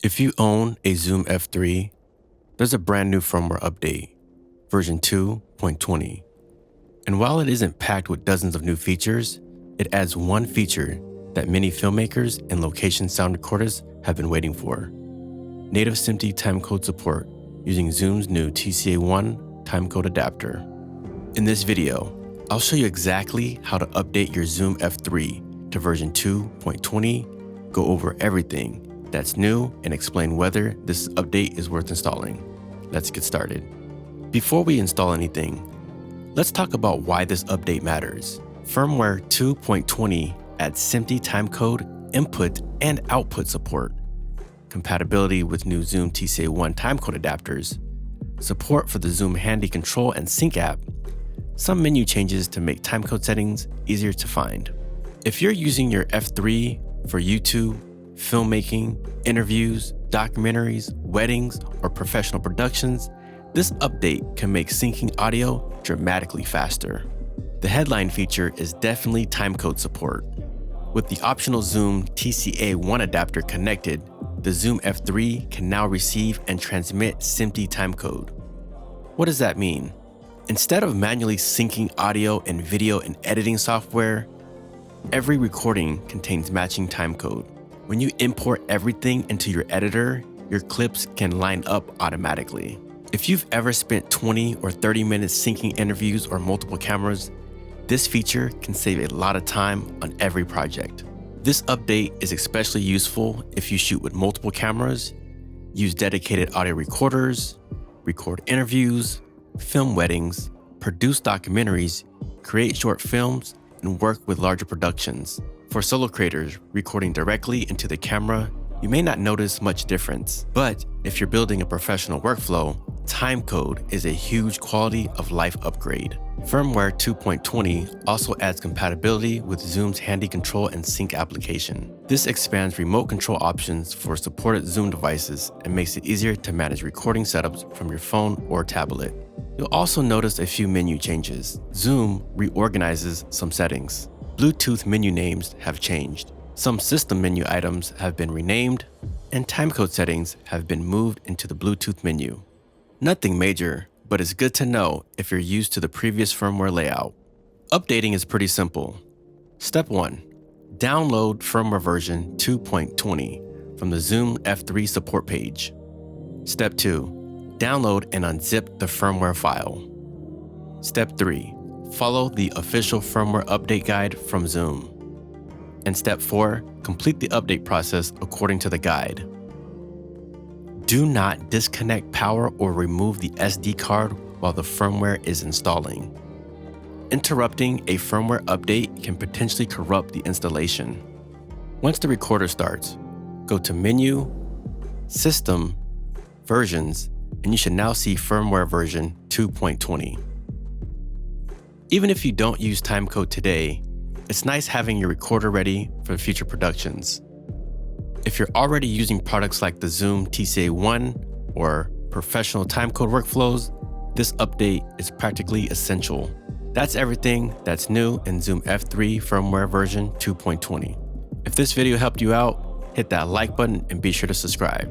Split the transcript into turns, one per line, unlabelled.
If you own a Zoom F3, there's a brand new firmware update, version 2.20. And while it isn't packed with dozens of new features, it adds one feature that many filmmakers and location sound recorders have been waiting for: native SMPTE timecode support using Zoom's new TCA1 timecode adapter. In this video, I'll show you exactly how to update your Zoom F3 to version 2.20, go over everything that's new, and explain whether this update is worth installing. Let's get started. Before we install anything, let's talk about why this update matters. Firmware 2.20 adds SMPTE timecode input and output support, compatibility with new Zoom TCA1 timecode adapters, support for the Zoom Handy Control and Sync app, some menu changes to make timecode settings easier to find. If you're using your F3 for YouTube, filmmaking, interviews, documentaries, weddings, or professional productions, this update can make syncing audio dramatically faster. The headline feature is definitely timecode support. With the optional Zoom TCA1 adapter connected, the Zoom F3 can now receive and transmit SMPTE timecode. What does that mean? Instead of manually syncing audio and video in editing software, every recording contains matching timecode. When you import everything into your editor, your clips can line up automatically. If you've ever spent 20 or 30 minutes syncing interviews or multiple cameras, this feature can save a lot of time on every project. This update is especially useful if you shoot with multiple cameras, use dedicated audio recorders, record interviews, film weddings, produce documentaries, create short films, and work with larger productions. For solo creators recording directly into the camera, you may not notice much difference, but if you're building a professional workflow, timecode is a huge quality of life upgrade. Firmware 2.20 also adds compatibility with Zoom's Handy Control and Sync application. This expands remote control options for supported Zoom devices and makes it easier to manage recording setups from your phone or tablet. You'll also notice a few menu changes. Zoom reorganizes some settings. Bluetooth menu names have changed. Some system menu items have been renamed, and timecode settings have been moved into the Bluetooth menu. Nothing major, but it's good to know if you're used to the previous firmware layout. Updating is pretty simple. Step 1. Download firmware version 2.20 from the Zoom F3 support page. Step 2. Download and unzip the firmware file. Step 3. Follow the official firmware update guide from Zoom. And step 4, complete the update process according to the guide. Do not disconnect power or remove the SD card while the firmware is installing. Interrupting a firmware update can potentially corrupt the installation. Once the recorder starts, go to Menu, System, Versions, and you should now see firmware version 2.20. Even if you don't use timecode today, it's nice having your recorder ready for future productions. If you're already using products like the Zoom TCA1 or professional timecode workflows, this update is practically essential. That's everything that's new in Zoom F3 firmware version 2.20. If this video helped you out, hit that like button and be sure to subscribe.